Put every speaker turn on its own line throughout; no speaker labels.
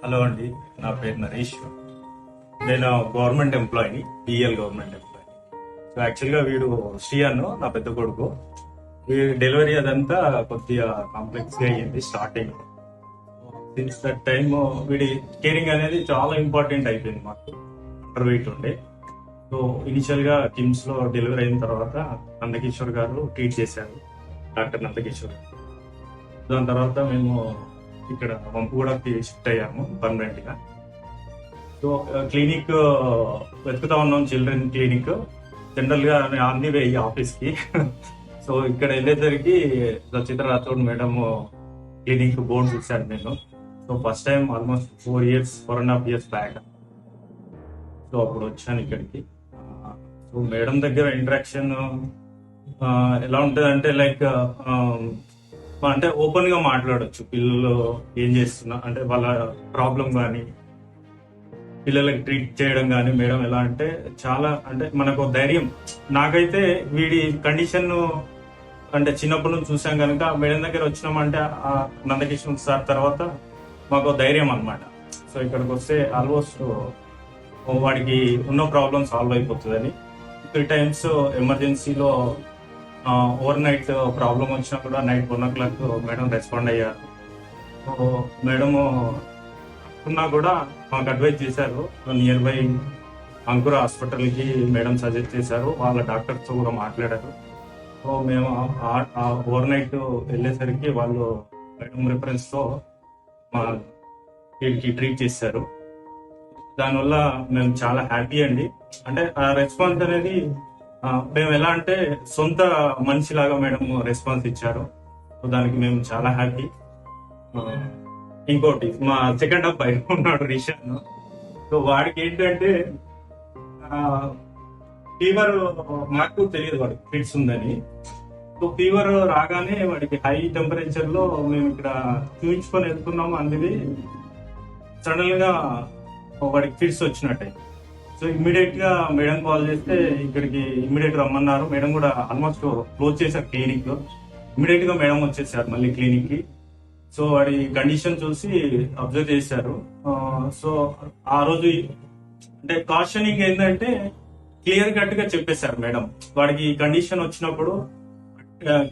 Hello అండి, నా పేరు నరేష్. నేను గవర్నమెంట్ ఎంప్లాయీని, డిఎల్ గవర్నమెంట్ ఎంప్లాయీ. సో యాక్చువల్గా వీడు శ్రీయాను నా పెద్ద కొడుకు. వీడి డెలివరీ అదంతా కొద్దిగా కాంప్లెక్స్ గా అయ్యింది స్టార్టింగ్. సిన్స్ దట్ టైమ్ వీడి కేరింగ్ అనేది చాలా ఇంపార్టెంట్ అయిపోయింది మాకు. అండర్ వెయిట్ ఉండే. సో ఇనిషియల్ గా కిమ్స్ లో డెలివరీ అయిన తర్వాత నందకిషోర్ గారు ట్రీట్ చేశారు, డాక్టర్ నందకిషోర్. దాని తర్వాత మేము ఇక్కడ వంపుగూడకి షిఫ్ట్ అయ్యాము పర్మనెంట్ గా. సో క్లినిక్ వెతుకుతా ఉన్నాం, చిల్డ్రన్ క్లినిక్. జనరల్ గా అన్ని వే ఆఫీస్ కి. సో ఇక్కడ వెళ్ళేసరికి Rachitha Rathod madam clinic board చూశాను నేను. So first time almost 4.5 years back. So అప్పుడు వచ్చాను ఇక్కడికి. సో మేడం దగ్గర ఇంటరాక్షన్ ఎలా ఉంటుంది అంటే లైక్ అంటే ఓపెన్ గా మాట్లాడొచ్చు. పిల్లలు ఏం చేస్తున్నా అంటే వాళ్ళ ప్రాబ్లం కానీ పిల్లలకి ట్రీట్ చేయడం కానీ మేడం ఎలా అంటే చాలా అంటే మనకు ధైర్యం. నాకైతే వీడి కండిషన్ అంటే చిన్నప్పటి నుంచి చూసాం కనుక మేడం దగ్గర వచ్చినామంటే ఆ నందకిషోర్ సార్ తర్వాత మాకు ధైర్యం అనమాట. సో ఇక్కడికి వస్తే ఆల్మోస్ట్ వాడికి ఉన్న ప్రాబ్లం సాల్వ్ అయిపోతుందని 3 times ఎమర్జెన్సీలో ఓవర్ నైట్ ప్రాబ్లం వచ్చినా కూడా నైట్ 1 o'clock మేడం రెస్పాండ్ అయ్యారు. సో మేడము ఉన్నా కూడా మాకు అడ్వైజ్ చేశారు. నియర్ బై అంకుర హాస్పిటల్కి మేడం సజెస్ట్ చేశారు, వాళ్ళ డాక్టర్తో కూడా మాట్లాడారు. సో మేము ఓవర్ నైట్ వెళ్ళేసరికి వాళ్ళు మేడం రిఫరెన్స్తో మా వీడికి ట్రీట్ చేశారు. దానివల్ల మేము చాలా హ్యాపీ అండి. అంటే ఆ రెస్పాన్స్ అనేది మేము ఎలా అంటే సొంత మనిషిలాగా మేడం రెస్పాన్స్ ఇచ్చారు. సో దానికి మేము చాలా హ్యాపీ. ఇంకోటి మా సెకండ్ అబ్బాయి ఉన్నాడు రిషాన్. సో వాడికి ఏంటంటే ఫీవర్, మాకు తెలియదు వాడికి ఫిట్స్ ఉందని. సో ఫీవర్ రాగానే వాడికి హై టెంపరేచర్ లో మేము ఇక్కడ చూపించుకొని వెళ్తున్నాము. అందుకే సడన్ గా వాడికి ఫిట్స్ వచ్చినట్టే. సో ఇమ్మీడియట్ గా మేడం కాల్ చేస్తే ఇక్కడికి ఇమ్మీడియట్ రమ్మన్నారు. మేడం కూడా ఆల్మోస్ట్ క్లోజ్ చేశారు క్లినిక్. ఇమ్మీడియట్ గా మేడం వచ్చేసారు మళ్ళీ క్లినిక్ కి. సో వాడి కండిషన్ చూసి అబ్జర్వ్ చేశారు. సో ఆ రోజు అంటే కాషనింగ్ ఏంటంటే క్లియర్ కట్ గా చెప్పేశారు మేడం. వాడికి కండిషన్ వచ్చినప్పుడు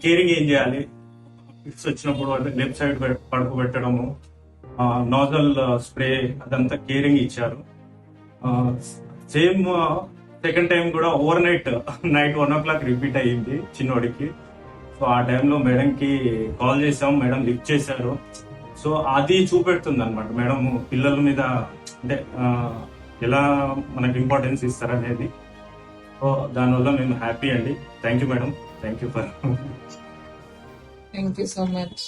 కేరింగ్ ఏం చేయాలి, ఫిట్స్ వచ్చినప్పుడు లెఫ్ట్ సైడ్ పడుకోబెట్టడము, నోజల్ స్ప్రే అదంతా కేరింగ్ ఇచ్చారు. సేమ్ సెకండ్ టైం కూడా ఓవర్ నైట్ 1 o'clock రిపీట్ అయ్యింది చిన్నోడికి. సో ఆ టైంలో మేడం కి కాల్ చేసాం, మేడం లిఫ్ట్ చేశారు. సో అది చూపెడుతుంది అనమాట మేడం పిల్లల మీద అంటే ఎలా మనకి ఇంపార్టెన్స్ ఇస్తారనేది. సో దానివల్ల మేము హ్యాపీ అండి. Thank you madam, thank you for
Thank you so much.